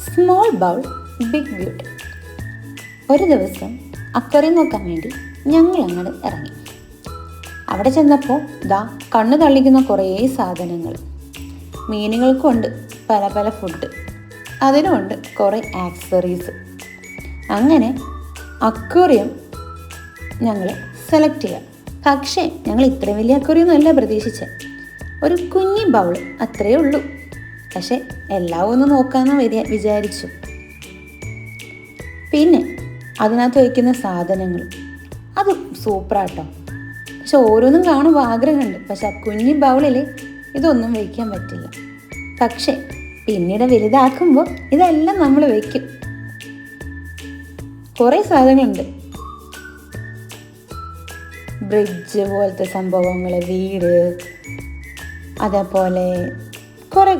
Small bowl big beauty. ഒരു ദിവസം aquarium നോക്കാൻ വേണ്ടി ഞങ്ങൾ അങ്ങോട്ട് ഇറങ്ങി. അവിടെ ചെന്നപ്പോൾ കണ്ണ് തള്ളിക്കുന്ന കുറേ സാധനങ്ങൾ. മീനുകൾക്കും ഉണ്ട് പല പല ഫുഡ്, അതിനുമുണ്ട് കുറേ ആക്സസറീസ്. അങ്ങനെ അക്വേറിയം ഞങ്ങൾ സെലക്ട് ചെയ്യാം. പക്ഷേ ഞങ്ങൾ ഇത്രയും വലിയ അക്വേറിയം ഒന്നും അല്ല പ്രതീക്ഷിച്ചത്. ഒരു കുഞ്ഞി ബൗൾ അത്രയേ ഉള്ളൂ. പക്ഷെ എല്ലാം ഒന്ന് നോക്കാമെന്ന് വിചാരിച്ചു. പിന്നെ അതിനകത്ത് വയ്ക്കുന്ന സാധനങ്ങൾ അത് സൂപ്പറാട്ടോ. പക്ഷെ ഓരോന്നും കാണുമ്പോൾ ആഗ്രഹമുണ്ട്. പക്ഷെ ആ കുഞ്ഞി ബൗളിൽ ഇതൊന്നും വയ്ക്കാൻ പറ്റില്ല. പക്ഷെ പിന്നീട് വലുതാക്കുമ്പോൾ ഇതെല്ലാം നമ്മൾ വയ്ക്കും. കുറേ സാധനങ്ങളുണ്ട്. ബ്രിഡ്ജ് പോലത്തെ സംഭവങ്ങൾ, വീട്, അതേപോലെ കുറേ.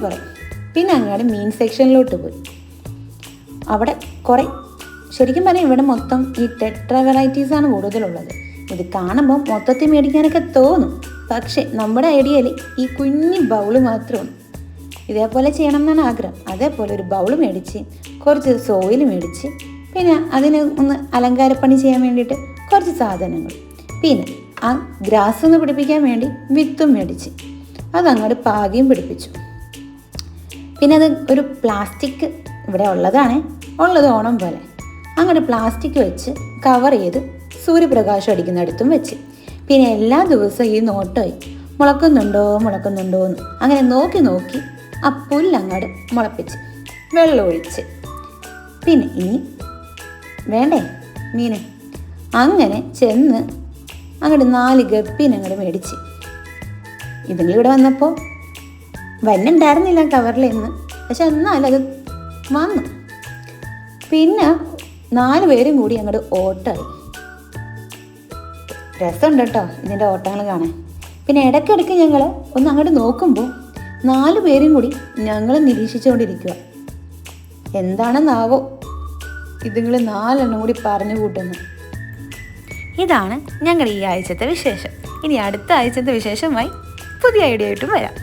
പിന്നെ അങ്ങോട്ട് മീൻ സെക്ഷനിലോട്ട് പോയി. അവിടെ കുറേ, ശരിക്കും പറഞ്ഞാൽ ഇവിടെ മൊത്തം ഈ ടെട്ര വെറൈറ്റീസാണ് കൂടുതലുള്ളത്. ഇത് കാണുമ്പോൾ മൊത്തത്തിൽ മേടിക്കാനൊക്കെ തോന്നും. പക്ഷേ നമ്മുടെ ഐഡിയയിൽ ഈ കുഞ്ഞി ബൗള് മാത്രമാണ്. ഇതേപോലെ ചെയ്യണം എന്നാണ് ആഗ്രഹം. അതേപോലെ ഒരു ബൗള് മേടിച്ച്, കുറച്ച് സോയിൽ മേടിച്ച്, പിന്നെ അതിന് ഒന്ന് അലങ്കാരപ്പണി ചെയ്യാൻ വേണ്ടിയിട്ട് കുറച്ച് സാധനങ്ങൾ, പിന്നെ ആ ഗ്രാസ് ഒന്ന് പിടിപ്പിക്കാൻ വേണ്ടി വിത്തും മേടിച്ച് അതങ്ങോട്ട് പാകിയും പിടിപ്പിച്ചു. പിന്നെ അത് ഒരു പ്ലാസ്റ്റിക് ഇവിടെ ഉള്ളത് ഓണം പോലെ അങ്ങോട്ട് പ്ലാസ്റ്റിക് വെച്ച് കവർ ചെയ്ത് സൂര്യപ്രകാശം അടിക്കുന്നിടത്തും വെച്ച്. പിന്നെ എല്ലാ ദിവസവും ഈ നോട്ടമായി മുളക്കുന്നുണ്ടോ എന്ന് അങ്ങനെ നോക്കി ആ പുല്ലങ്ങോട്ട് മുളപ്പിച്ച് വെള്ളം ഒഴിച്ച്. പിന്നെ ഇനി വേണ്ടേ മീന്. അങ്ങനെ ചെന്ന് അങ്ങോട്ട് 4 ഗപ്പീനങ്ങോട്ട് മേടിച്ച്. ഇതുങ്ങളിവിടെ വന്നപ്പോൾ വന്നുണ്ടായിരുന്നില്ല കവറിൽ നിന്ന്. പക്ഷെ എന്നാലും അത് വന്നു. പിന്നെ 4 പേരും കൂടി അങ്ങോട്ട് ഓട്ടമായി. രസമുണ്ട് കേട്ടോ ഇതിൻ്റെ ഓട്ടങ്ങൾ കാണാൻ. പിന്നെ ഇടയ്ക്കിടയ്ക്ക് ഞങ്ങൾ ഒന്ന് അങ്ങോട്ട് നോക്കുമ്പോൾ 4 പേരും കൂടി ഞങ്ങൾ നിരീക്ഷിച്ചുകൊണ്ടിരിക്കുക. എന്താണെന്നാവോ ഇതുങ്ങൾ 4 എണ്ണം കൂടി പറഞ്ഞു കൂട്ടുന്നു. ഇതാണ് ഞങ്ങളുടെ ഈ ആഴ്ചത്തെ വിശേഷം. ഇനി അടുത്ത ആഴ്ചത്തെ വിശേഷമായി പുതിയ ഐഡിയ ആയിട്ടും വരാം.